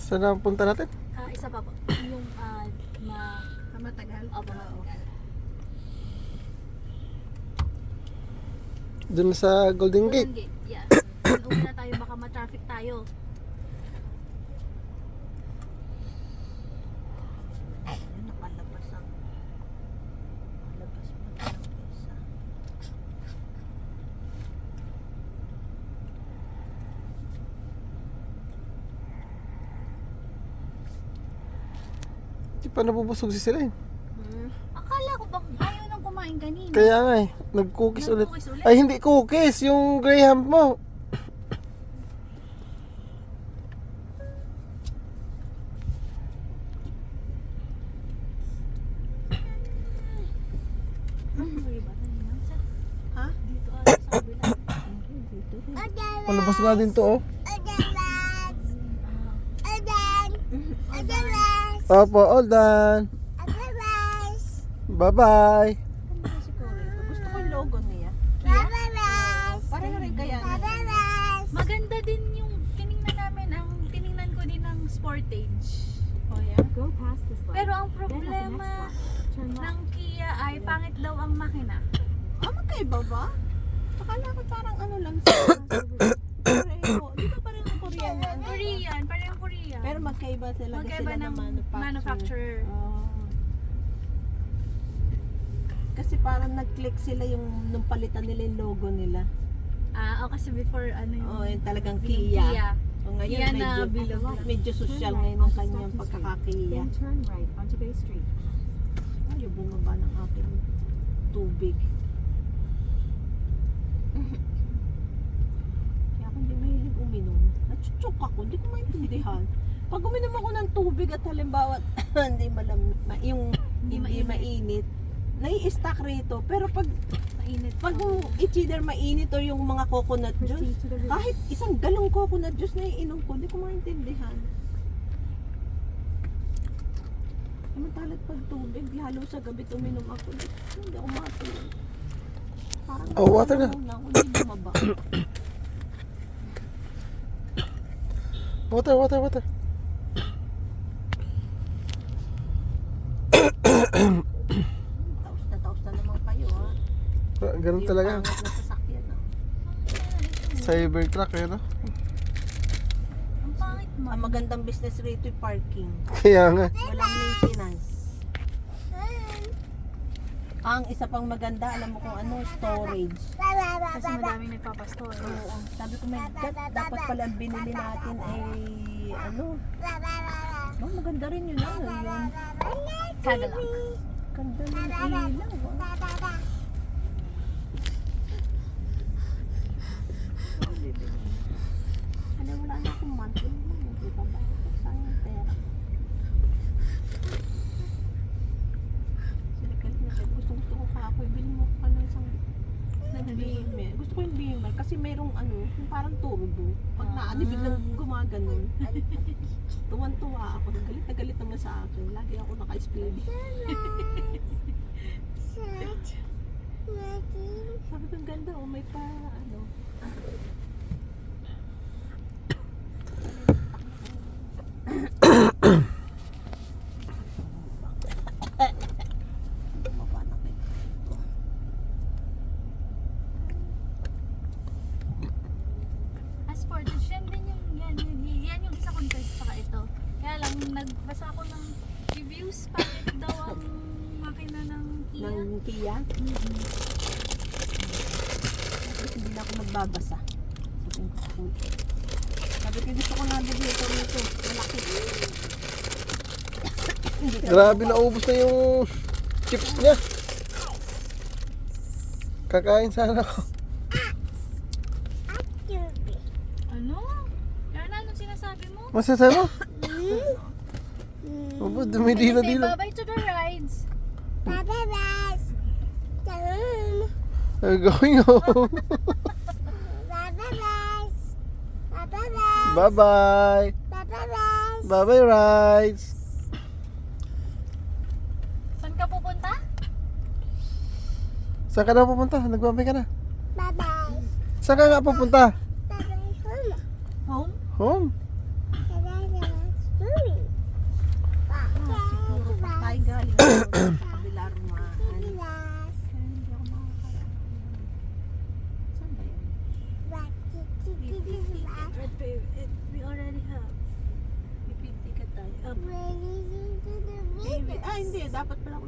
Saan na punta natin? Isa pa po. Yung Matagal? Opo, matagal. Doon sa Golden Gate. Golden Gate, yes. Uwi na tayo, baka ma-traffic tayo. Ayun, nakalabas ang... Nakalabas mo ng isa. Di pa nabubusog si Celine. Akala ko ba ayaw nang kumain kanina? Kaya nga eh, nag-cookies ulit. Nag-cookies ulit? Ay hindi cookies, yung Graham mo. Ha? Dito sa kabila. Dito rin. Palabas nga din to oh. Opo, all done. Bye-bye. Ano ba siguro ito? Gusto ko yung logo niya. Kia? Pareho rin kaya na. Maganda din yung tiningnan ko din ng Sportage. Oh, yeah? Pero ang problema ng Kia ay pangit daw ang makina. Magkaiba ba? Akala ko parang ano lang siya. Pareho. Di ba parang Korean yan? Korean, parang Korean. Pero magkaiba sila kasi Magkaiba sila ng ng manufacturer. Oh. Kasi parang nag-click sila yung nung palitan nila yung logo nila. Kasi before ano yung Oh, yung talagang Kia. Kia. So ngayon Kia na bilog. medyo social ngayon ang kanyang pagkakakiya. Then turn right onto Bay Street. Ay, yung bumaba ng aking tubig. Kaya ako hindi mahilig uminom. Natsutsuk ako, hindi ko maintindihan. Pag uminom ako ng tubig at halimbawa hindi yung hindi mainit, nai-stack rito. Pero pag it's either mainit o yung mga coconut juice, Proceed to the rear. kahit isang galong coconut juice na iinom ko, hindi ko maintindihan. Samantalat pag tubig, lalo sa gabi tuminom ako, hindi ako matulog. Parang Oh, water na. ako, hindi bumaba. Water. Taos na naman kayo, ha? Ganun talaga. Yung pangit na sasakyan, ha? Cybertruck eh no? Ang pangit mo. Ang magandang business rito yung parking. Kaya nga. Walang maintenance. Ang isa pang maganda, alam mo kung ano, storage. Kasi madaming nagpapastore. Oo. Sabi ko, my God, dapat pala ang binili natin ay, ano, maganda rin yun, ano, yun. Cadillac. Ganda ng ilaw, ah. Ano, wala na akong monthly. Hindi pa ba? Saan yung pera? Sila kalit na kalit. Gusto ko pa ako. Ibili mo ka ng isang Beamer. Gusto ko yung Beamer kasi merong ano, yung parang turbo. Pag naano, biglang gumaganon. Tuwan-tuwa ako. Galit na galit naman sa akin. Lagi ako naka-speed. Sabi ko, ang ganda, oh, may pa, ano. Bumaba na kayo. Sportage, yan din yan yung isa kong choice saka ito. Kaya lang, nagbasa ako ng reviews, pangit daw ang makina ng Kia. Ng Kia. Kasi hindi na ako magbabasa. Sabi ko, gusto ko nabili ito nito. Malaki. Hindi ka Grabe naubos na yung chips niya. Kakain sana ako. Ano? Yana, anong sinasabi mo? Masasabi mo? Opo, dumidila-dila. Bye-bye to the rides. I'm going home. Bye-bye. Bye-bye, rides. Saan ka pupunta? Saan ka na pupunta? Nagbabay ka na. Saan ka nga pupunta? Home? Home. Kabilarman. Hindi ako makakarating. Saan ba yun? We already have. Pipinti ka tayo. Hindi. Dapat pala ako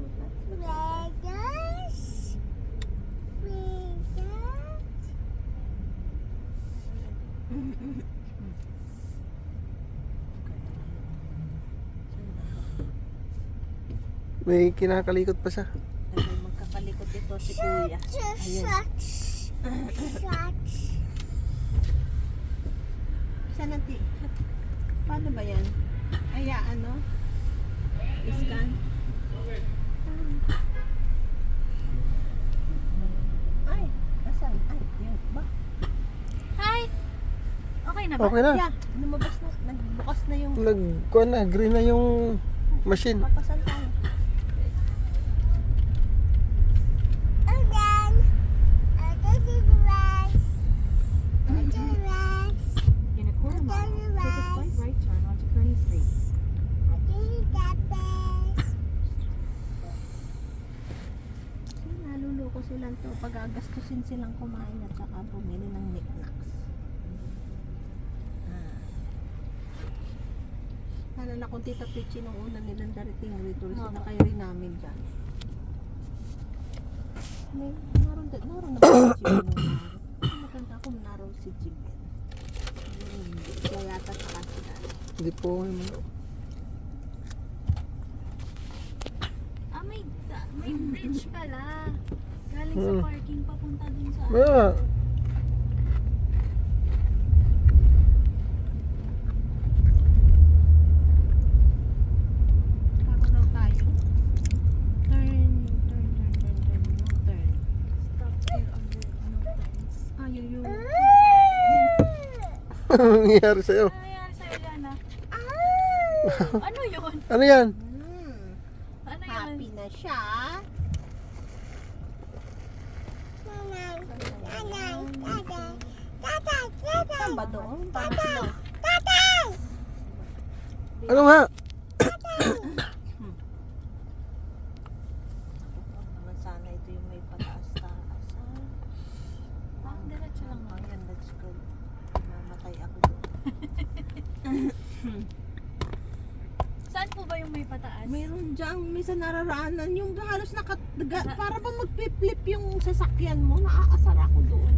May kinakalikot pa siya. Ay, magkakalikot ito si Kuya. Ayun. Saan natin? Paano ba yan? Ay, ano? Scan? Ay, asan? Ay, yun. Ba? Hi! Okay na ba? Okay na. Yeah, lumabas na. Nagbukas na yung Nagkuhan na, green na yung machine. papasan tayo. In a quarter mile, take a slight right turn onto Kearney Street. Naluloko silang to. Pag-agastusin silang kumain at saka bumili ng knickknacks. Nalala kong Tita Pichi nung una nilang darating rito. Sinakay rin namin dyan. Naroon na ba si Jimmy? Maganda ako naroon si Jimmy. Kaya yata sa kasila. Hindi po. May bridge pala. Galing sa parking papunta dun sa Ah, Kako daw tayo. Turn. No turn. stop here on the no turns. Ayun. ano nangyayari sa'yo? Ano nangyari sa'yo, Liana? Ano yun? Ano yan? Ano yun? Happy na siya. Saan ba doon? Parang Ano nga? naman sana ito yung may pataas-taas. Ang diretso lang. Ayan, let's go. Mamatay ako doon. Saan po ba yung may pataas? Mayroon dyan, minsan nararaanan yung halos para ba magpi-flip yung sasakyan mo, naaasar ako doon.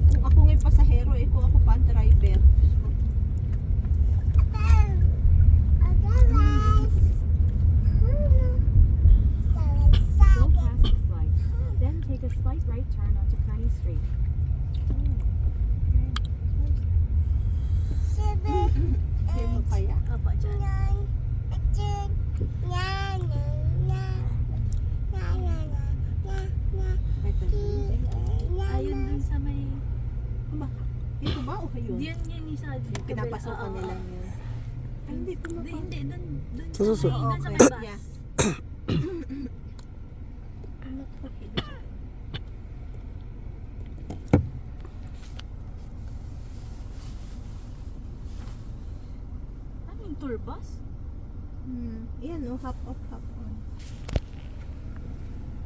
Kung ako nga'y pasahero, kung ako pa ang driver. Go past this light. Then take a slight right turn onto Kearney Street. Hindi mo kaya. Opo, dyan. Ayun dun sa may... Ito ba o yun? Yun yun isa. Pinapasokan Oo, nila oo. yun. Ay, hindi ko Hindi, hindi. Dun Sa susunod. dun sa may Okay, bus. yeah. Ano yung tour bus? Yan o, hop off, hop on.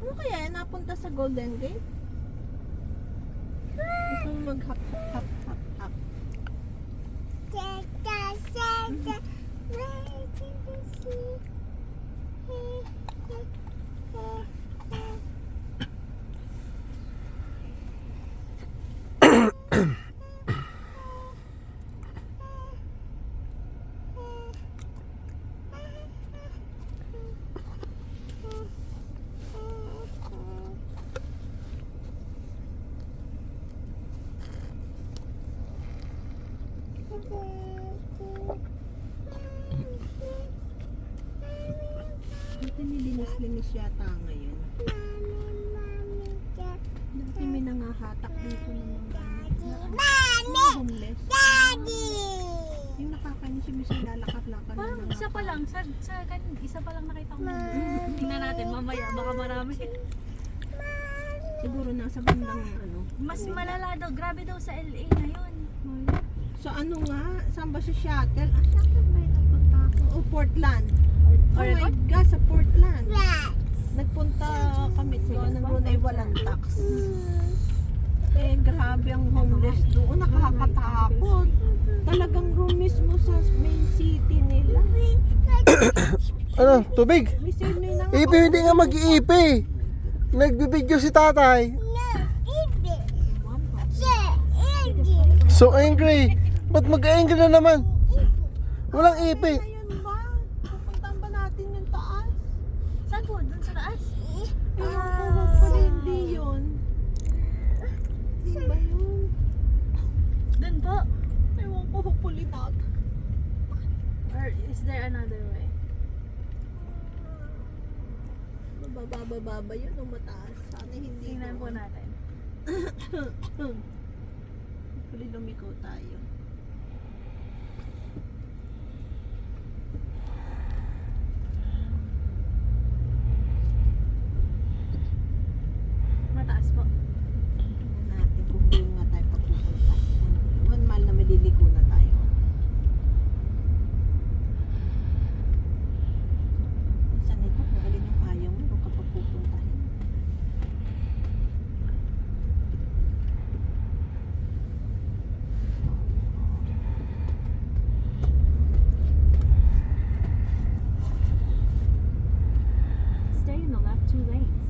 Ano kaya yan? Napunta sa Golden Gate? Gusto mo mag-hop, hop, hop, hop. Dati nilinis-linis yata ngayon. Dati may nangahatak dito ng mga homeless. Yung nakakainis yung minsan lalakad-lakad na Parang mga isa pa lang. Isa pa lang nakita ko. Tingnan natin mamaya. Baka marami. siguro nasa bandang ano. Mas malala daw. Grabe daw sa LA ngayon. So ano nga? Saan ba si Shuttle? Shuttle ba yung napunta ako? O Portland. Oh my God, sa Portland. Nagpunta kami doon ng roon ay walang tax. Eh, grabe ang homeless doon. Nakakatakot. Talagang room mismo sa main city nila. Ano? Tubig? May sino na nga. Ipi, hindi nga mag-iipi. Nagbibideo si tatay. So angry. Ba't mag-angry na naman? Walang ipi. Ayun ba? Pupuntahan ba natin yung taas? Saan po? Doon sa taas? Ewan ko, pala hindi yun. Hindi ba yun? Doon po? Ewan ko, hopefully not. Or is there another way? Mababa ba yun o mataas? Sana hindi. Tingnan po natin. Hopefully lumiko tayo. Mataas po. Tingnan natin kung doon nga tayo papupunta. 1 mile na maliliko na tayo. Saan ito? Kung alin yung ayaw mo o kapag pupuntahin. Stay in the left 2 lanes.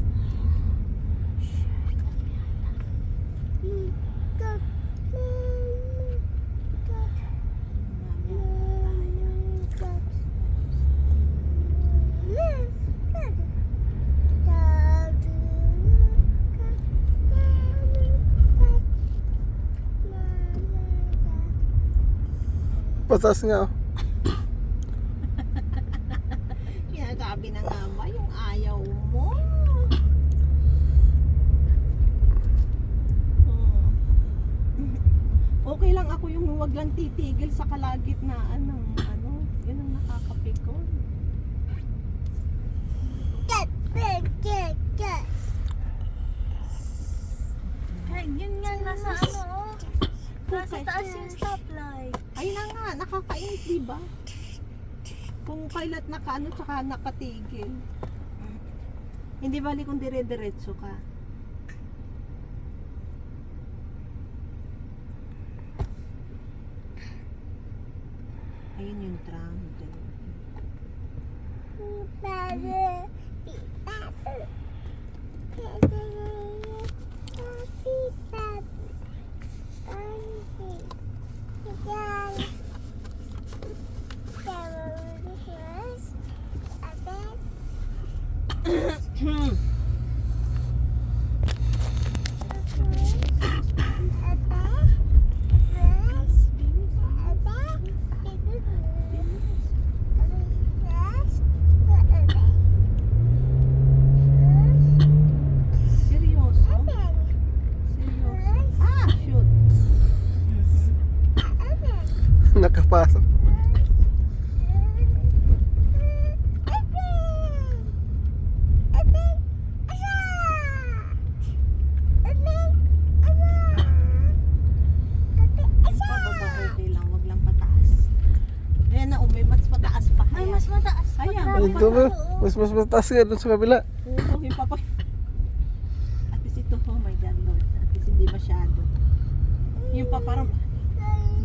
Patas nga. Oh. Sinasabi na nga ba yung ayaw mo? Oh. Okay lang ako yung huwag lang titigil sa kalagitnaan ng yun ang nakakapikon. Ay, yun nga, nasa ano, oh. Nasa taas yung stoplight. Ay na nga, nakakainis diba? Kung kailat nakaano tsaka nakatigil. Hindi bali kung dire-diretso ka. Ayun yung tram. Seryoso? Seryoso? Ah, shoot. Nakapasok. Pababa okay lang, wag lang pataas. Ayan na, may mas pataas pa. Ay, mas mataas pa. Ayan. Grabe. Ito ba? Mas mataas nga doon sa kabila. Oo, ipapa. At least ito, oh my God, Lord. At least hindi masyado. Yung pa parang,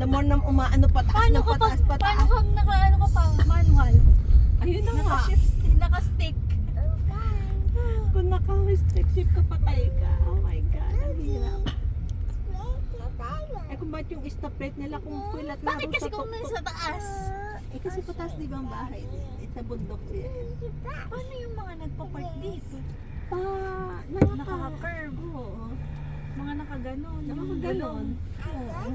the more na umaano pataas Paano na ka pa, pataas, pataas. paano ka naka-ano ka pa, manual? Ayun na nga. Naka-shift, naka-stick. Kung naka-stick shift ka, patay ka. Oh my God, ang hirap. Eh kung ba't yung stop plate nila kung pilat na Bakit rin kasi sa kung tuktok? nasa taas? Eh kasi pataas di ba ang bahay? Sa bundok siya. Paano yung mga nagpa-park dito? Pa, Nakaka-curve. Oo. Mga nakaganon. Nakakaganon. Oo.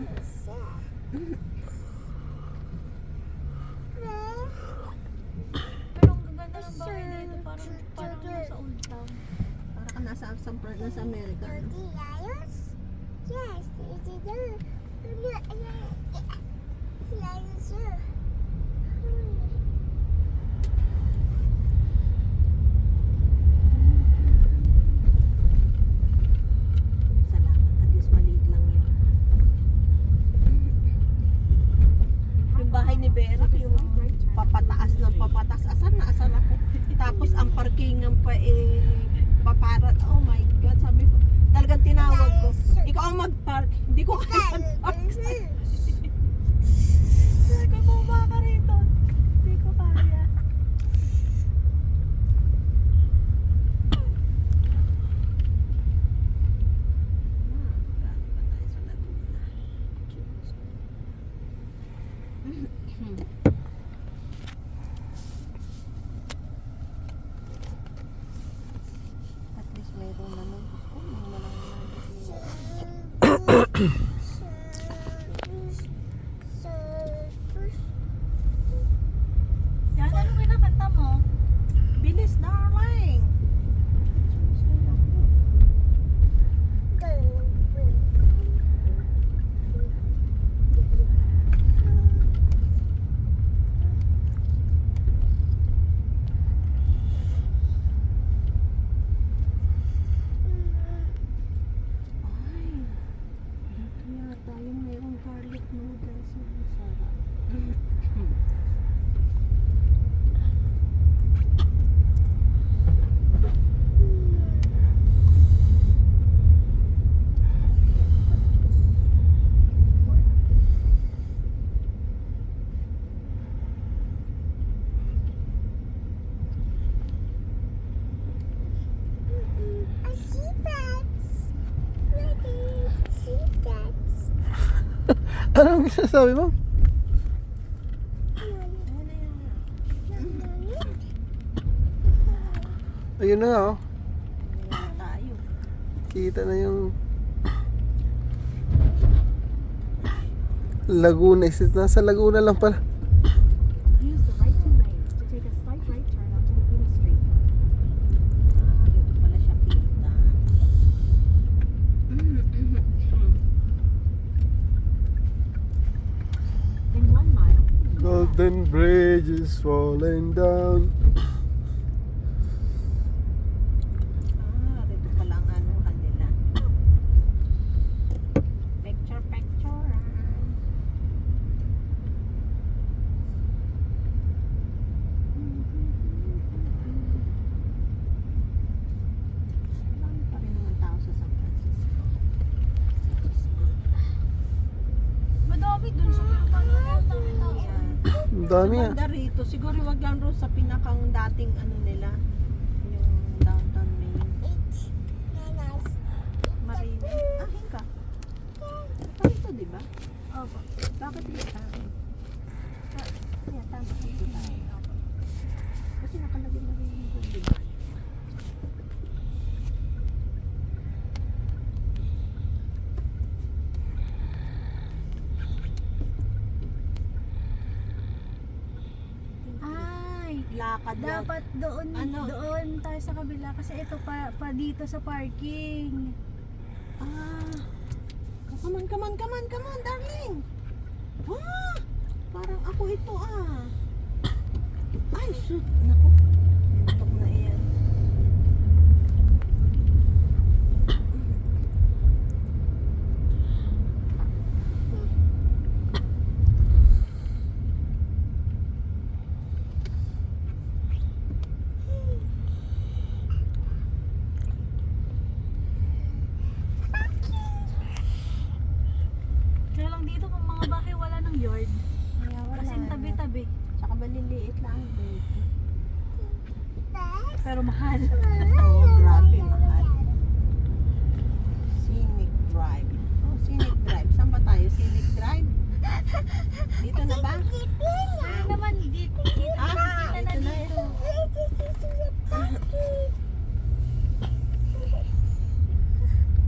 Pero ang gaganda ng bahay dito. Parang nasa old town. Para ka nasa Amerika. No? Salamat. At least maliit lang yun. Yung bahay ni Vera, yung papataas ng papataas. Asan na asar ako. Tapos ang parkingan pa paparat. Oh my God, sabi ko. Talagang tinawag ko. Ikaw ang mag-park. Hindi ko kaya mag-park. Sabi ko, bumaba ka rito. Hindi ko kaya. At least mayroon na nung gusto mo malang Yan, ano kinakanta mo? bilis, darling. Ay, ito yata yung mayroong garlic noodles na masarap. Anong sinasabi mo? Ayun na nga oh. Tayo. Kita na yung Laguna. Nasa Laguna lang pala. Use the right two lanes to take a slight right turn onto Laguna Street. Dito pala siya kita. In 1 mile, Golden Bridge is falling down. Dito pala ang anuhan nila. Picture. Dami pa rin naman tao sa San Francisco. Madami dun sa pinapanood ng tao. Ang dami ah. Maganda rito. Siguro wag lang doon sa pinakang dating ano nila. Yung downtown main. Marina. Hinka. Parito, di ba? Opo. Bakit di ka? Yeah, tama. Dito tayo. Kasi nakalagay na rin yung di ba? Ay, Lakad lang. dapat doon Ano? doon tayo sa kabila kasi ito pa dito sa parking. Oh, come on, darling. Parang ako ito Ay, shoot. Naku. Lintok na iyan. Kaya lang dito kung mga bahay wala ng yard. Kaya wala Kasi na. tabi-tabi. Tsaka maliliit lang. Baby. Pero mahal. Oo, grabe mahal. Scenic Drive. Scenic Drive. Saan ba tayo? Scenic Drive? Dito na ba? Ay naman dito. Ah, Kita na dito na dito.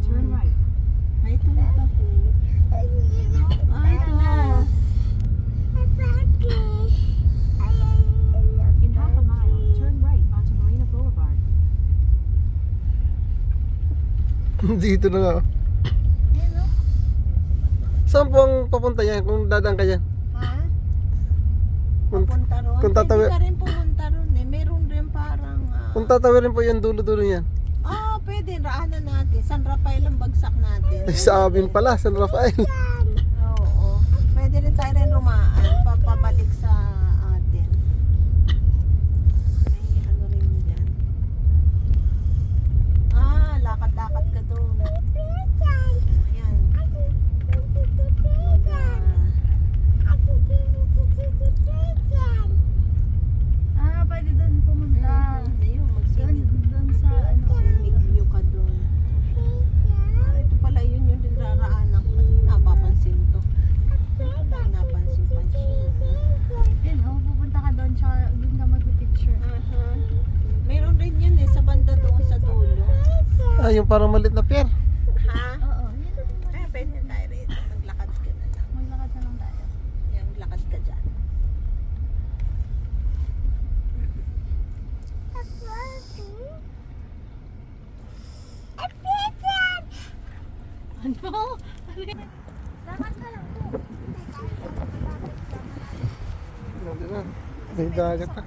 turn right. Ay, ito na ito. Ay, ito na. In half a mile, turn right onto Marina Boulevard. Dito na nga oh. Ayun, no? Saan po ang papunta yan kung dadaan ka dyan? Ha? Kung, Papunta ron? kung tatawi- Pwede ka rin pumunta ron eh. Meron rin parang kung tatawirin po yung dulo-dulo yan. pwede. Raanan natin. San Rafael ang bagsak natin. Ay, sa amin pala, San Rafael. Oo. Pwede rin tayo rin rumaan. pabalik sa atin. May ano rin dyan. Lakad-lakad ka doon. Ayan. Pwede doon pumunta. Ayun, Doon, magsilip. doon sa ano. View ka doon. Ito pala yun yung dinaraanan ko. Ba't napapansin to? Napansin-pansin. Yun, pupunta ka doon, tsaka doon ka mag-picture. Mayroon rin yun sa banda doon sa dulo. Ah, yung parang malit na pier. Ha? Oo, yun. Kaya pwede tayo rito. Maglakad ka na lang. Maglakad na lang tayo. Yan, lakad ka dyan. Ano? Lakad ka lang po. Nandun na. May dagat na.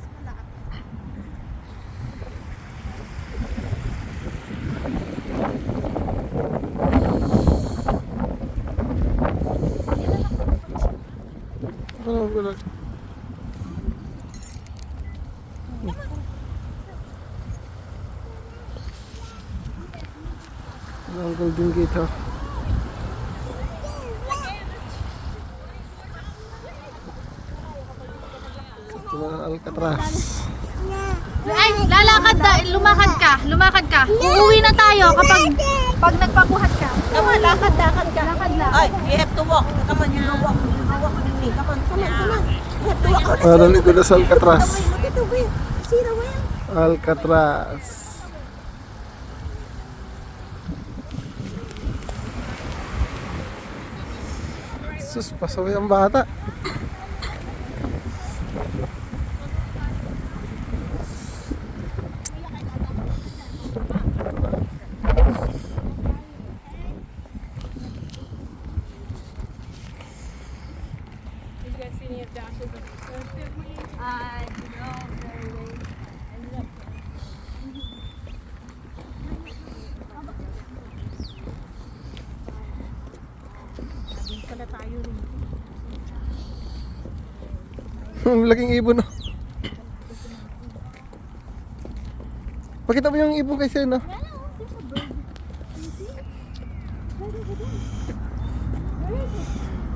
Ano ba? Ang Golden Gate ha. Ito na ang Alcatraz. Ay, lalakad na. Lumakad ka. Uuwi na tayo kapag nagpakuhat ka. Tama, lakad-lakad ka. Lakad lang. Ay, you have to walk. Come on, you walk. Walk with me. Come on. You have to walk. Parang ito na sa Alcatraz. Look at the wheel. See the wheel? Alcatraz. Sus, pasaway ang bata. Pala tayo rin. Ang laking ibon no. Pakita mo yung ibon kay Sen no.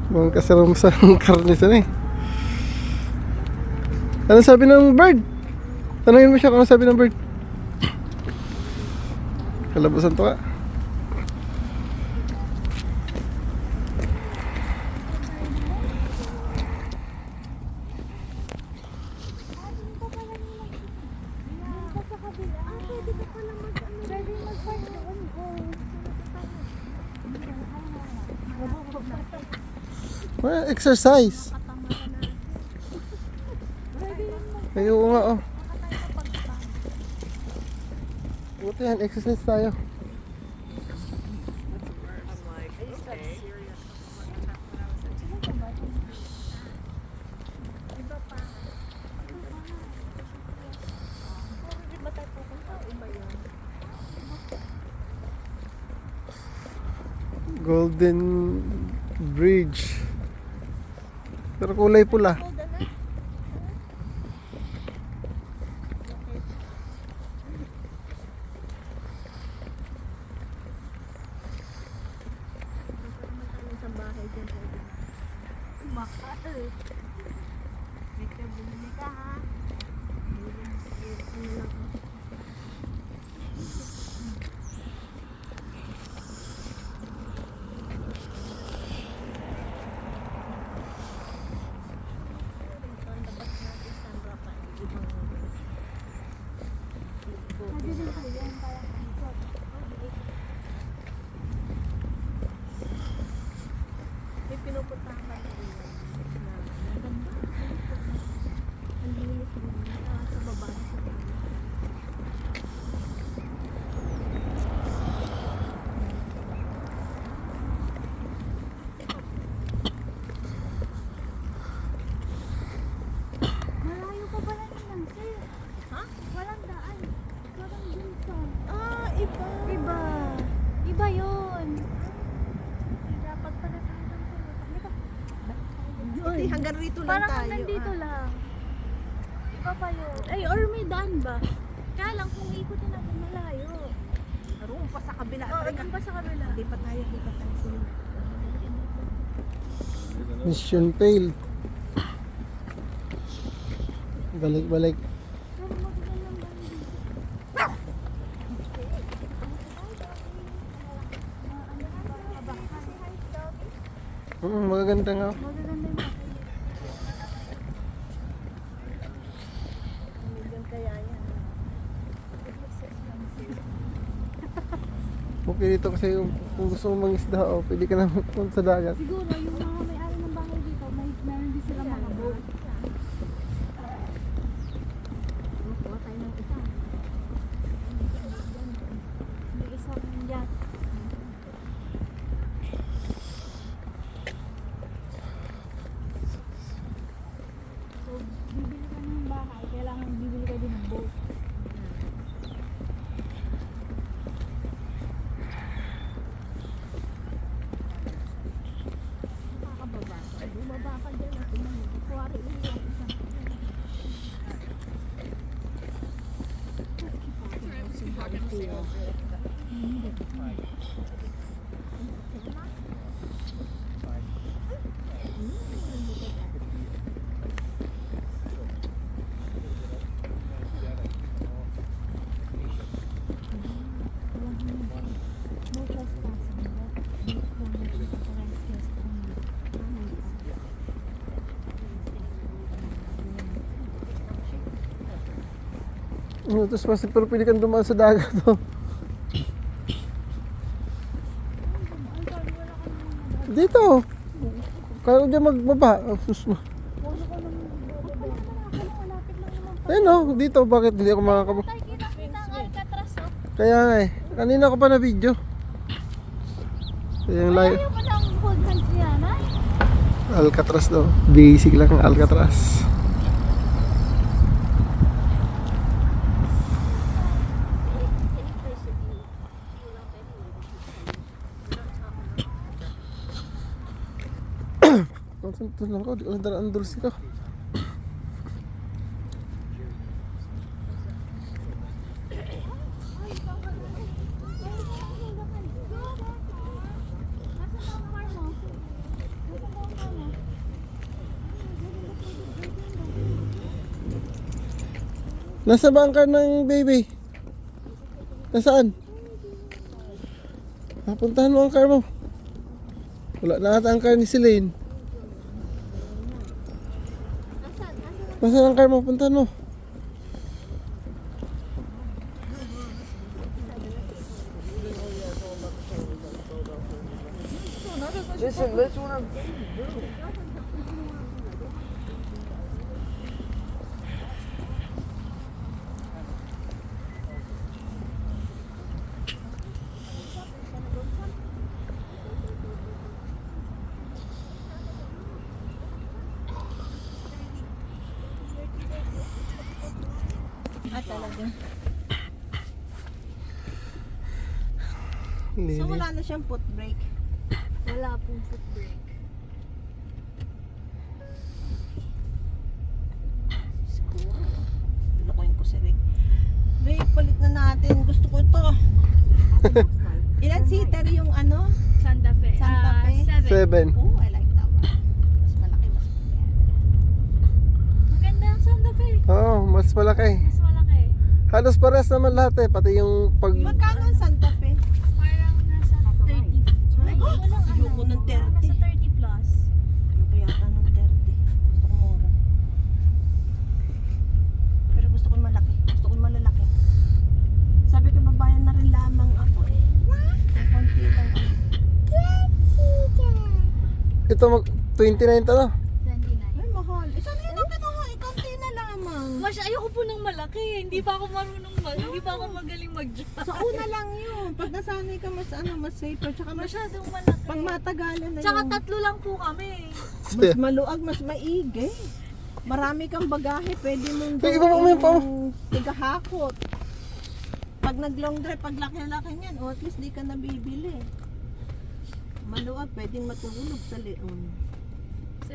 Mga kasaram sa karne sana eh. Ano sabi ng bird? Tanungin mo siya kung ano sabi ng bird. Kalabasan to ka. Well, exercise. Ayun nga oh. Buti yan, exercise tayo. Golden Bridge. Pero kulay pula. May pinupuntahan ka na rin. Ang linis din. Sa baba. Buti hanggang rito lang Parang tayo. hanggang dito lang. Iba pa yun. Ay, or may daan ba? Kaya lang kung ikutin natin malayo. Roon pa sa kabila. Oo, doon pa sa kabila. Hindi pa tayo. Sige. Mission failed. Balik. Pero magandang lang daan dito. Magaganda nga. Magaganda yung bahay. Million kaya yan. Okay dito kasi kung gusto mong mangisda, pwede ka na punta sa dagat. Siguro yung mga may-ari ng bahay dito, meron din sila mga boat. Makuha tayo ng isa. May isang yacht. So, bibili ka ng bahay, kailangan bibili ka din ng boat. Nakakababa ka. Bumaba ka dyan at kuwari lang yung isang. No trespassing. Tapos mas pero pwede kang dumaan sa dagat. Dito. Kaya ko dyan magbaba. Ayun dito. Bakit hindi ako makakababa? Tayo kita-kita ang Alcatraz, oh. Kaya nga kanina ko pa na video. Yung live. Ayaw mo ng hold hands niya, na? Alcatraz daw. Basic lang ang Alcatraz. Konsentrate lang ko. Di ko nadaraan dulce ko. Nasa ba ang car ng baby? Nasaan? Napuntahan mo ang car mo. Wala na ata ang car ni Celine. Nasaan ang car mo? Puntahan mo. Listen, let's wanna... Talaga. Lili. So wala na siyang foot brake. Wala pong foot brake. Lukuin ko si Rick. Rick, palit na natin. Gusto ko ito. Ilan seater yung ano? Santa Fe. Santa Fe? 7. Oh, I like that one. Mas malaki, mas Maganda ang Santa Fe. Oo, mas malaki. Mas malaki. Halos pares naman lahat pati yung pag... magkano ang Santa Fe? Parang nasa 30. Ay, walang Ayoko ng 30. Nasa 30 plus. Ayoko yata ng 30. Gusto ko mura. Pero gusto ko malaki. Gusto ko malalaki. Sabi ko babayan na rin lamang ako eh. Konti lang ako. Ito mag 29 to no? 29. Ay, mahal. Eh, sana yun ang kinuha. Konti na lamang. Ayoko po ng malaki. Hindi pa ako marunong hindi pa ako magaling mag-drive. Sa una lang yun. Pag nasanay ka mas mas safer. Tsaka mas Masyadong malaki. pang matagalan na Tsaka yung... 3 lang po kami. Mas maluag, mas maigi. Marami kang bagahe, pwede mong Hey, iba mo yung pao. tigahakot. Pag nag-long drive, pag laki-laki niyan, at least di ka nabibili. Maluag, pwedeng matulog sa leon.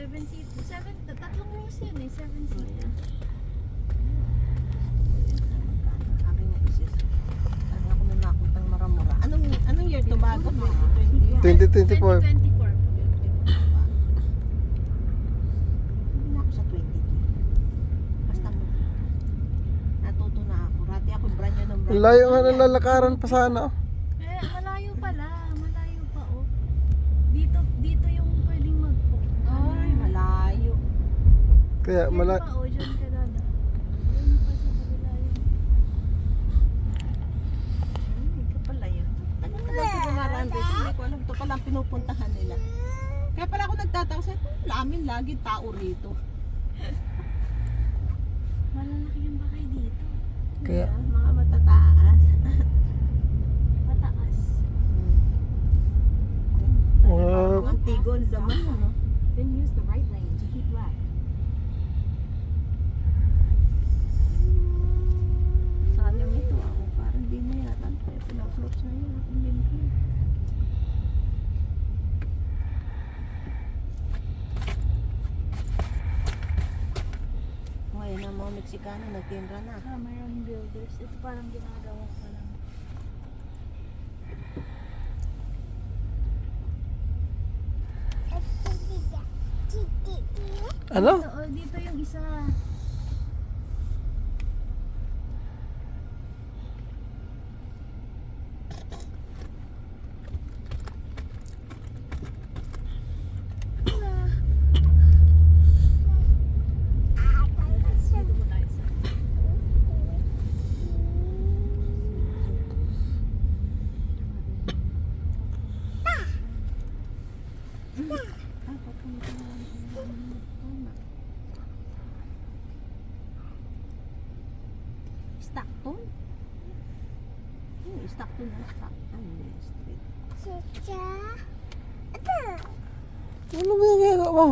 7 seat. 7, tatlong rows yun eh. 7 seat. Ayan. Aking nga isis. Sabi ako may nakuntang maramura. Anong year to bago? 2020. 2024. 2024. Hindi na ako sa 23. Basta mo. Natuto na ako. Rati ako brand new ng brand. Ang layo nga ng lalakaran pa sana. Oh. Eh, malayo pala. Malayo pa oh. Dito yung pwedeng mag-book. Ay, malayo. Kaya Yan mala... pa oh, dyan ka dada. Yan pa sa kabila yun. Ay, ito pala yun. Tagal-tagal ko dumaraan dito. Hindi ko alam. Ito pala ang pinupuntahan nila. Kaya pala ako nagtataka sa amin lagi tao rito. Malalaki yung bakay dito. Kaya... Mga matataas. Pataas. Wow. Ang tigon naman, ano? Then use the right lane to keep left. Sayang ito ako. Parang di na yata. Kaya pinaplots na yun. Ang binti. Ngayon ang mga Meksikano nagtindra na. Cameron Builders. Ito parang ginagawa pa lang. Ano? Dito yung isa. Dito po tayo sa. Stockton? Stockton na Stockton. Street. Ano ba yung ginagawa mo?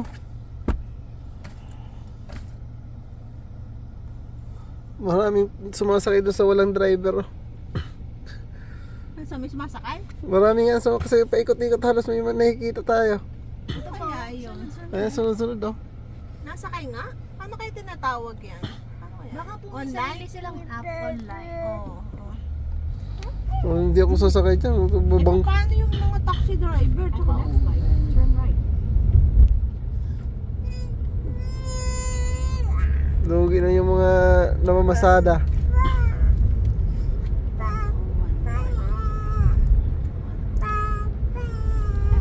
Maraming sumasakay doon sa walang driver. Sa may sumasakay? Maraming nga sa kasi paikot-ikot halos may nakikita tayo. Ito kaya yun. Ayan, sunod-sunod oh. Nasakay nga? Paano kayo tinatawag yan? Paano kaya? Baka po may Online? sarili silang app online. Oo. Oh, hindi ako sasakay dyan. Babang... Paano yung mga taxi driver? At the Tsaka, next light, turn right. Lugi na yung mga namamasada. At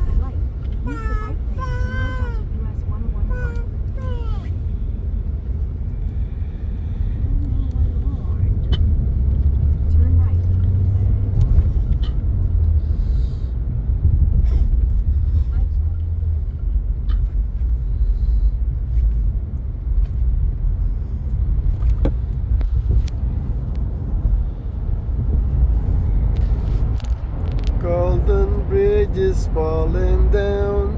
the light, use the right lane to merge onto US 101. Turn right. Golden Bridge is falling down.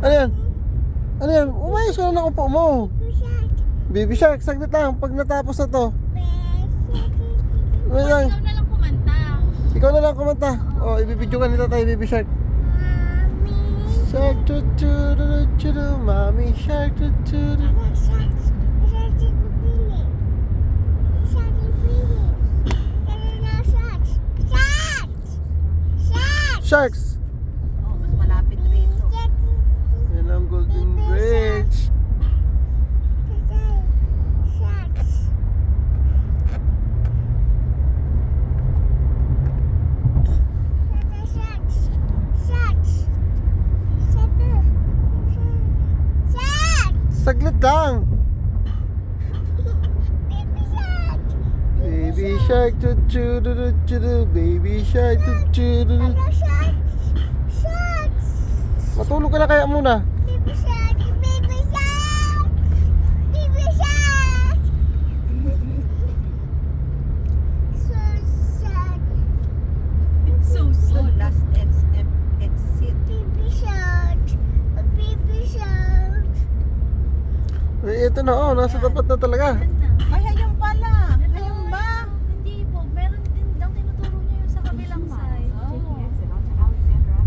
Ano yan? Ano yan? Umayos ka na ng upo mo. Baby Shark, saglit lang. Pag natapos na to. Wait lang. Ikaw na lang kumanta. Ikaw na lang kumanta. Oh, ibibidyo ka nila tayo, Baby Shark. Shark tu tu tu tu tu, Mommy Shark tu tu tu. Sharks! oh, mas malapit rito. Yan ang Golden Bridge. Saglit lang. Baby Shark tu tu tu tu tu tu, Baby Shark tu tu tu tu. Matulog ka na kaya muna. So Oh, sad. last exit. Baby Shark. ito na, oh, nasa tapat na talaga. Yan na. Ay, ayun pala. Ito, Ayun ba? Hindi po. Meron din daw tinuturo niya yung sa kabilang side. Take the exit onto Alexandra.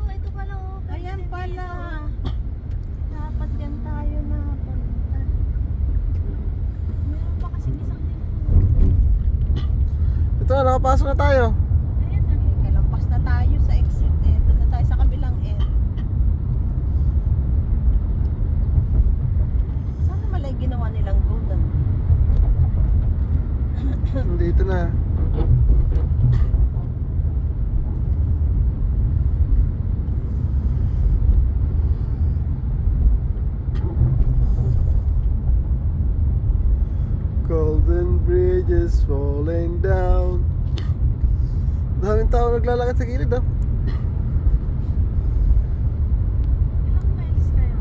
Ito pala oh. pwede Ayan din pala. dito. Dapat yan tayo na punta. Meron pa kasing isang din. Ito, nakapasok na tayo. Ayan na. Kalampas na tayo sa exit eh. Doon na tayo sa kabilang end. Sana malay ginawa nilang gold ano? Dito na. Golden Bridge is falling down. Daming tao naglalakad sa gilid, oh. Ilang miles kaya?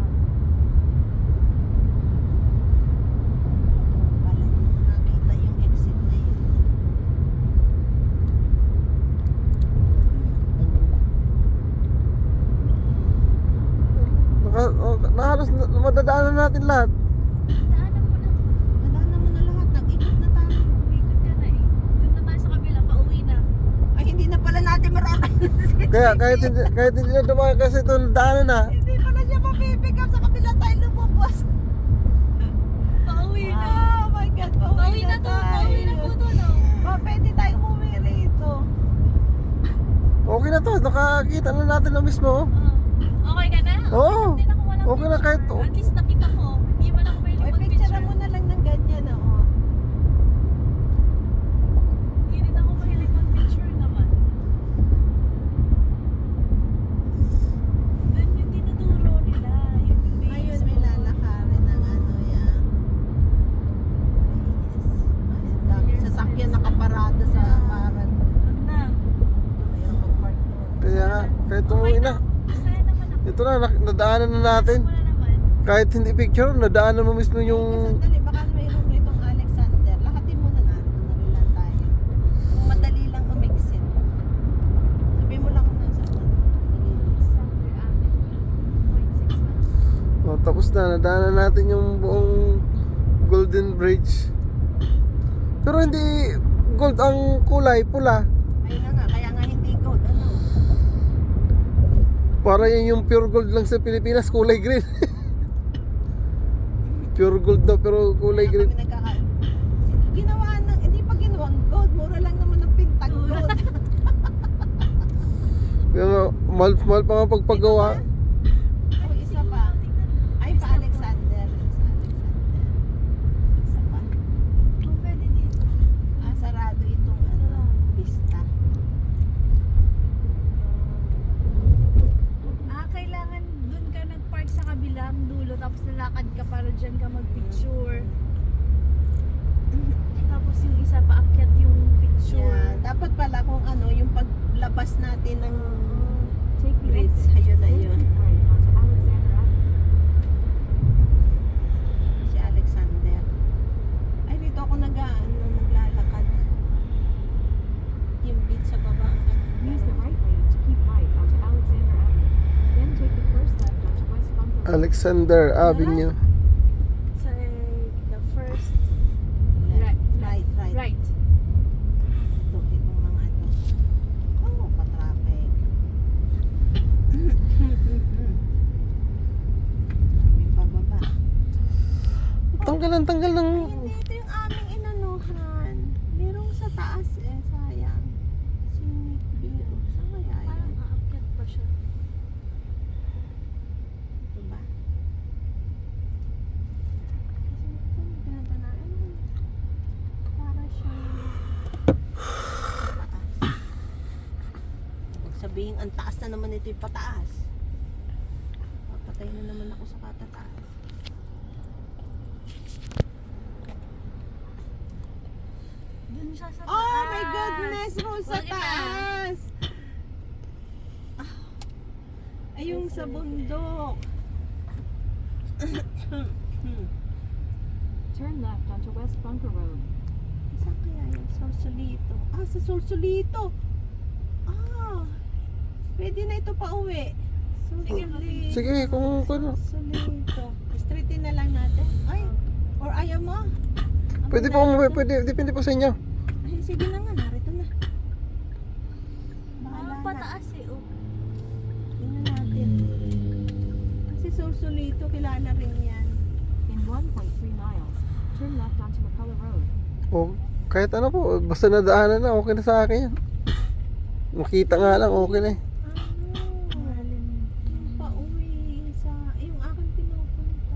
Ito pala. Nakita yung exit na yun. Halos madadaanan natin lahat. Daanan mo na. Nadaanan mo na lahat. Nag-ikot na tayo. Umikot ka na eh. Doon na tayo sa kabila. Pauwi na. Ay, hindi na pala natin mararating. Kaya kahit hindi na dumaan kasi ito daanan na. Hindi pala siya mapipick up sa kabila tayo lumabas. Pauwi na. Oh my God, Pauwi na to. Pauwi na po to, no? Pwede tayong umuwi rito. Okay na to, nakakita na natin na mismo. Okay ka na? Oo. Hindi na ako walang Okay na kahit- picture. At least nakita ko. Hindi man ako pwede Oy, mag-picture. picture mo na lang ng ganyan, oh. Hindi rin ako mahilig mag-picture naman. Doon yung tinuturo nila. Yung base. Ayun, may lalakarin ng ano yan. Yes. Ay, dami sasakyan nakaparada sa paran. Doon na. Mayroong mag-park doon. Kaya nga, kahit umuwi na. Masaya naman ako. Ito na, nadaanan na natin. Wala naman. Kahit hindi picture, nadaanan mo mismo yung... Sandali, baka mayroong itong Alexander. Lahatin mo na natin. Doon na lang tayo. Kung madali lang umixit. Sabi mo lang kung nasa Sander Avenue. 0.6 Oh, tapos na, nadaanan natin yung buong Golden Bridge. Pero hindi gold ang kulay, pula. Ayun na nga, kaya nga hindi gold. Ano? Para yun yung pure gold lang sa Pilipinas, kulay green. Pure gold daw pero kulay Kaya green. kami ginawa ng, hindi pa ginawang gold. Mura lang naman ang pintag gold. Kaya nga, mahal pa nga pagpagawa. O, isa pa. Ay, pa Alexander. Isa pa. Kung pwede dito. Sarado itong ano, pista. Kailangan dun ka nag-park sa kabilang dulo tapos nalakad ka para dyan ka mag-picture. Tapos yung isa paakyat yung picture. Yan. Dapat pala kung ano, yung paglabas natin ng Take the bridge. exit. Ayun na yun. Right onto Alexandra. Si Alexander. Ay, dito ako naglalakad. Yung beach sa baba. ang ganda. Use the right lane to keep right onto Alexander Avenue. Then take the first left onto West Bunker Road. Alexander Avenue. Sa the first Right. right. Ito, itong mga ito. Oh, pa-traffic. May pababa. Tanggal ng... Ay, hindi. Ito yung aming inanuhan. Merong sa taas eh. Sayang. Scenic view. Saan kaya yan? Parang aakyat pa siya. Ito ba? Kasi ito, pinunta na. Ano? Para siyang taas. Sabihin, ang taas na naman ito yung pataas. Papatay na naman ako sa katataas. Dun siya sa taas. Oh my goodness, Rose, sa Wag na. taas! Ay, yung sa bundok. Turn left onto West Bunker Road. Saan kaya yung Solsolito? Sa Solsolito! Pwede na ito pa uwi. Sulit. Sige, kung ano. Solito. Straighten na lang natin. Ay, or ayaw mo? Ako Pwede na. po umuwi, pwede. Depende po sa inyo. Ay, sige na nga, narito na. Bahala na. Pataas eh. Oh. Tingnan natin. Kasi Sausalito, kilala rin yan. In 1.3 miles, turn left onto McCullough Road. O, kahit ano po, basta nadaanan na, okay na sa akin yan. Makita nga lang, okay na eh. Yung pauwi sa, yung aking pinupunta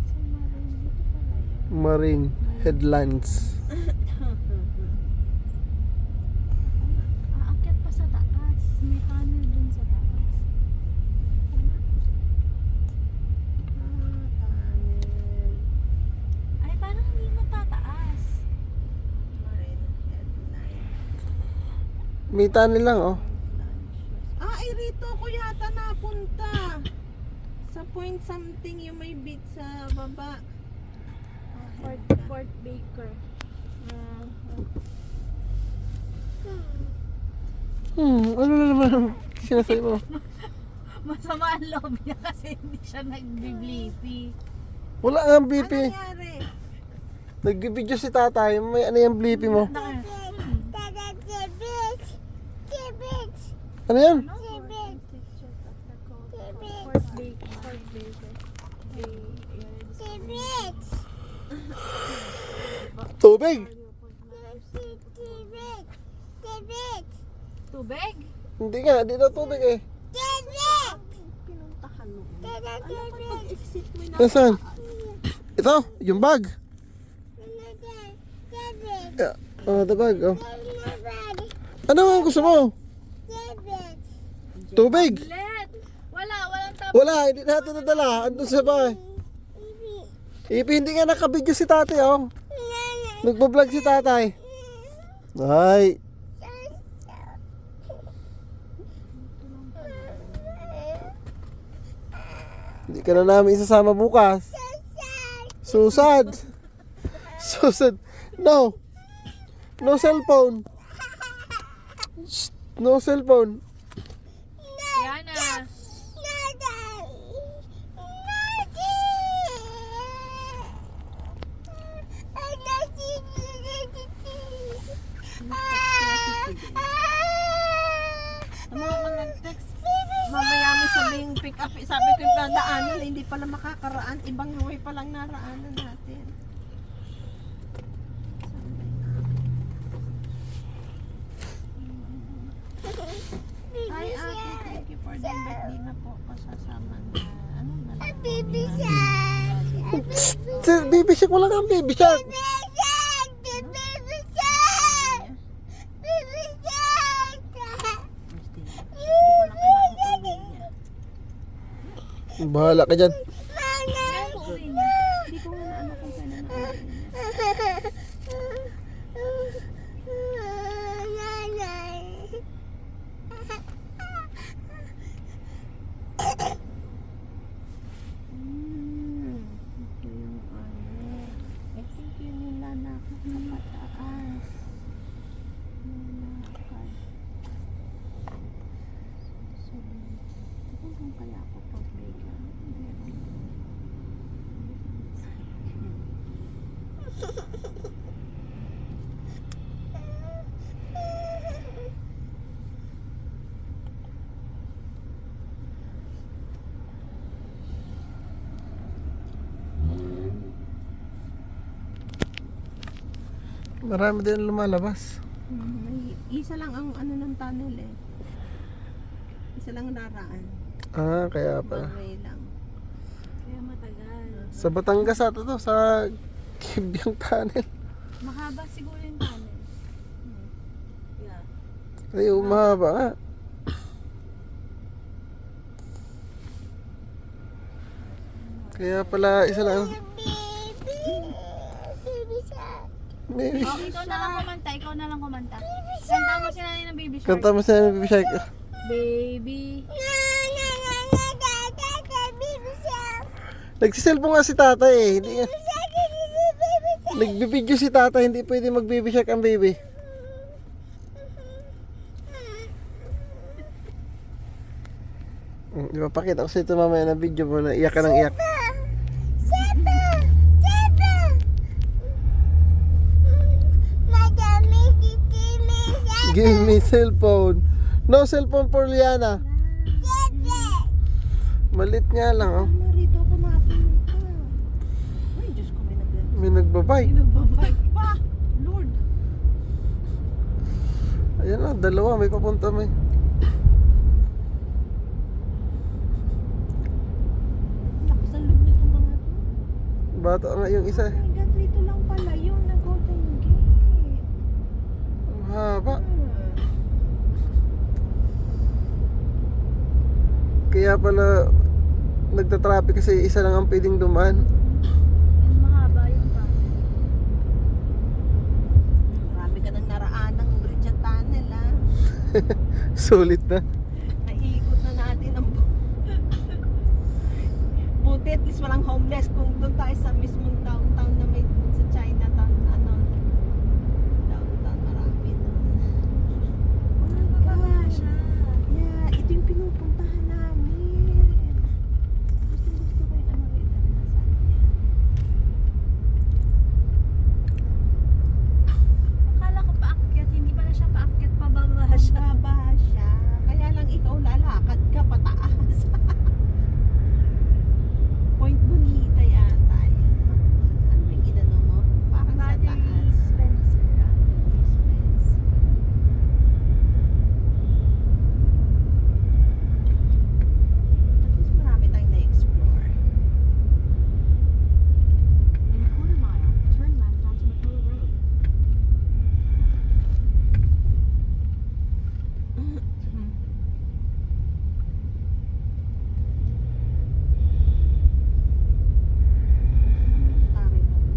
sa Marin, dito pala yun. Marine Headlands. Aakyat pa sa taas. May tunnel dun sa taas. Tunnel. Ay, parang hindi matataas. Marin Headline. May tunnel lang, oh. Ah, ay rito ko yata napunta. Sa point something yung may beach sa baba. Fort Baker. Ano na naman ang sinasabi mo? Masama ang loob niya kasi hindi siya nag-blippi. Wala nga ang Ano BP. nangyari? Nag-video si tatay, may ano yung BP mo? Ano yan? Fort Baker. Fort Baker. Tubig! Tubig? Hindi nga, di na tubig eh. Pinuntahan mo. Ano pag exit mo na? Nasaan? Ito, yung bag. Yeah. Oh, the bag. Oh. Ano ang gusto mo? Tubig? Let! Walang tapos. Wala, hindi natin nadala. Andun sa bahay. Ipi, hindi nga nakabidyo si tatay, oh. Nagbablog si tatay. Ay. Hindi ka na namin isasama bukas. Susad. Susad. No. No cellphone. Shh. No cellphone. Yana. Ano ako nag-text? Mamaya may sabing pick up. Sabi ko yung dadaanan, hindi pala makakaraan. Ibang way palang naraanan natin. Hi ate, thank you for the invite. Di na po pasasama na. Ano na lang. Baby shark, wala kang baby shark. Bahala ka dyan. Kaya po uwi niya. Hindi ko nga naano kung kailan na. Ito yung ano. I think yun yung lalakad na pataas. Lalakad. So, kung kaya ako pag-bigla. Marami din lumalabas. Isa lang ang ano ng tunnel eh. Isa lang naraan. Ah, kaya pala. One way lang. Kaya matagal. Sa Batangas ata to, sa Kibyang Tunnel. Mahaba siguro yung tunnel. Yeah. Ay, umahaba nga. Kaya pala, isa lang. Baby Oh, ikaw na lang kumanta. Ikaw na lang kumanta. Kanta mo sila ng Baby Shark. Kanta mo sa Baby Shark. Baby. Nagsiselfon nga si tatay eh. Hindi nga. Nagbibideo si tatay, hindi pwede mag-baby shark ang baby. Ipapakita ko sa ito mamaya na video mo na iyak ka ng iyak. Give me cellphone. No cellphone for Liana. Malit nga lang oh. Marito ako napunta. Ay, Diyos ko, may naglalaro. May nagbabike. Nagbabay pa. Lord. Ayan na, dalawa. May papunta may. Lakas ang loob nito mga to. Bata nga yung isa. Oh my God, rito lang pala yung nag-Golden Gate. Ang haba. Kaya pala nagta-traffic kasi isa lang ang pwedeng dumaan. And mahaba yung pa. Marami ka nang naraan ng bridge at tunnel, ha? Sulit na. Naiikot na natin ang buti at least walang homeless kung doon tayo sa mismong downtown na may sa Chinatown, ano, downtown, marami doon. Wala siya. Yeah, ito yung pinupuntahan namin. Gusto ko yung ano rito na nasa niya. Akala ko paakyat, hindi pala siya paakyat, pababa siya. Baba siya. Kaya lang ikaw lalakad ka pataas. Point Bonita yata yun. Ano yung ginano mo? Parang sa Buddy taas. Spencer. Space. At least marami tayong na-explore. In a quarter mile, turn left onto McCullough Road. Tari pa dito.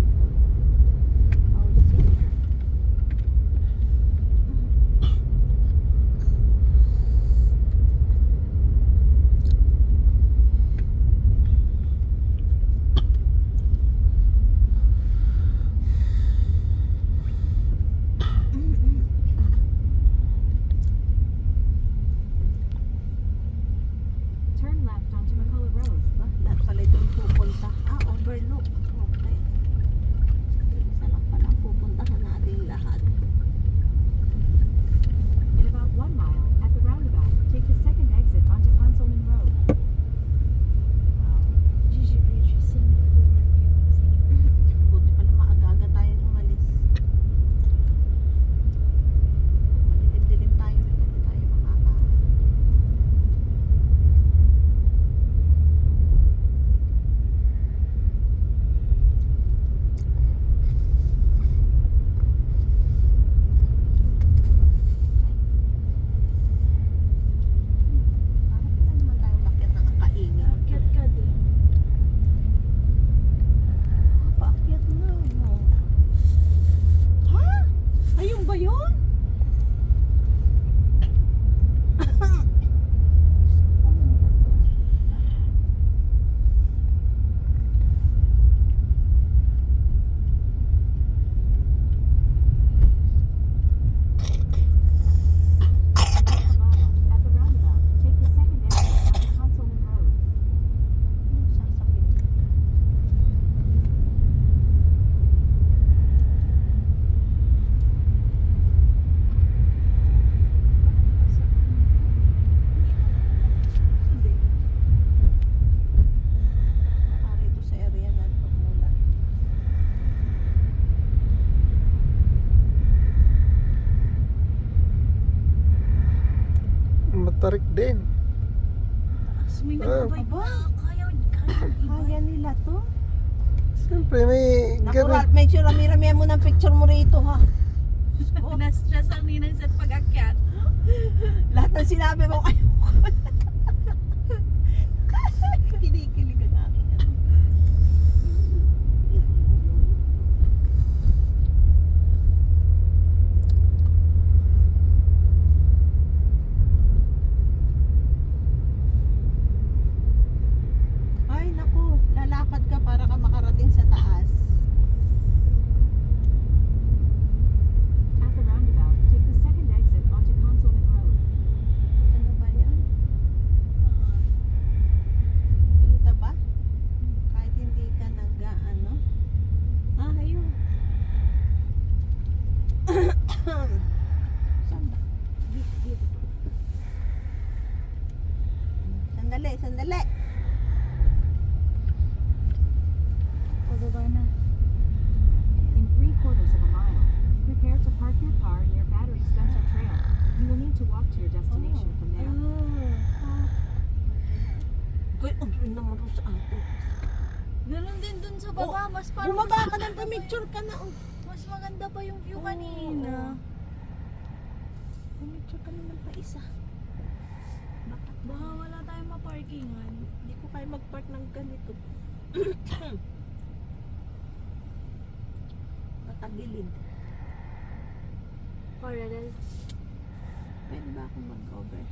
Housing. Turn left onto McCullough Road. Lahat pala itong pupunta. Overlook. Okay. Isa lang pala ang pupuntahan natin lahat. In about 1 mile, at the roundabout, take the second exit onto Consolman Road. Gigi Bridge, swimming pool review. Buti pala maaga-aga tayong umalis. Madilim-dilim tayo rin, hindi tayo makaka... Parang wala naman tayong bakit nakakaingin. Paakyat ka din. Paakyat na, no? Ha? Ayun ba yun? Half a mile, at the roundabout, take the second exit onto Consolman Road. Anong sasakyan? Hindi. Para ito sa area na pagmulan. Matarik din. Tapos may Ah. nagbabay pa. Kaya Kaya nila to? Siyempre may Naku, ganun. Ralph, make sure rami-rami mo ng picture mo rito, ha? Na-stress ang ninang sa pag-akyat. Lahat ng sinabi mo, ayoko. Kinikilig ang aking ano. Ay, naku, lalakad ka para ka makarating sa taas. At the roundabout, take the second exit onto Consolman Road. Ano ba yan? Sandali, sandali. Pababa na. In 3/4 of a mile, prepare to park your car near Battery Spencer Trail. You will need to walk to your destination from there. Kuy, ang naman po sa atin. Ganun din dun sa baba. Mas parang Bumaba ka ng pamicture ka na. Oh. mas maganda pa yung view kanina. Pamicture ka naman pa isa. Bakit ba? Baka wala tayong maparkingan. Hindi ko kaya mag-park ng ganito. Patagilid. Parallel. Pwede ba akong mag-over?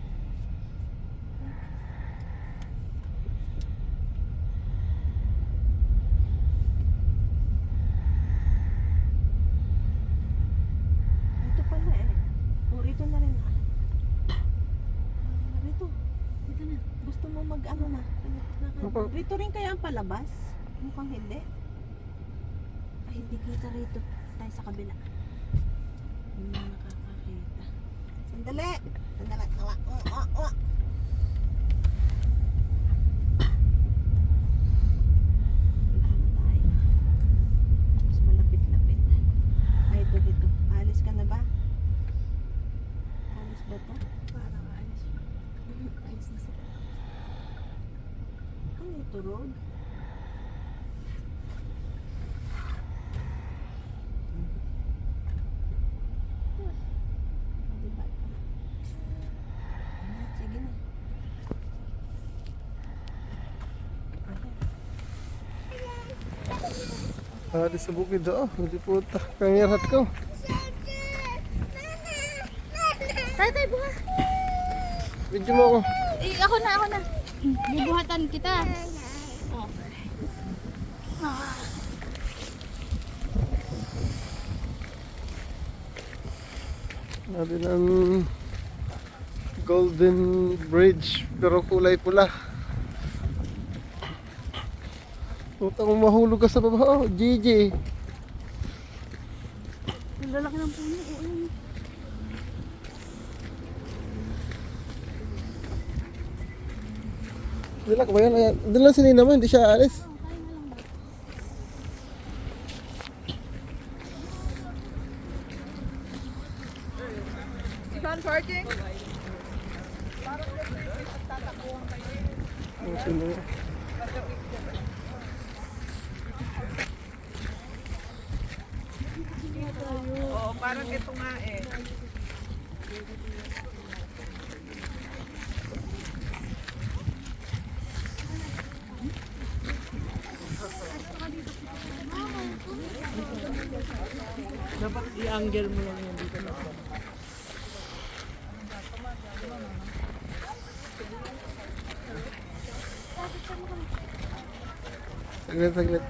Ito pala eh. O, rito na rin. Rito. Dito na. Gusto mo mag-ano na? Opo. Rito rin kaya ang palabas? Mukhang hindi. Ay, hindi kita rito. Tayo sa kabila. Hindi nakakakita. Sandali! Sandali! Nawa! Dito na tayo. Mas malapit-lapit. Ay, ito. Alis ka na ba? Alis ba to? Parang alis. Alis na sila. Ano ito, road? Diba? Sige na. Di sa bukid oh. Hindi puta. Kangirat ko. Tay, buha. Video mo ako. Eh, ako na. Bubuhatan kita. Natin ang Golden Bridge pero kulay pula. Puta kung mahulog ka sa baba. Oh, GG. Ang lalaki ng puno. Oo, yun. Dila ko ba yan? Ayan. Doon lang si Nina mo, hindi siya alis. Okay. Oo, parang ito nga eh. Dapat i-angle mo lang yan dito na. Saglit.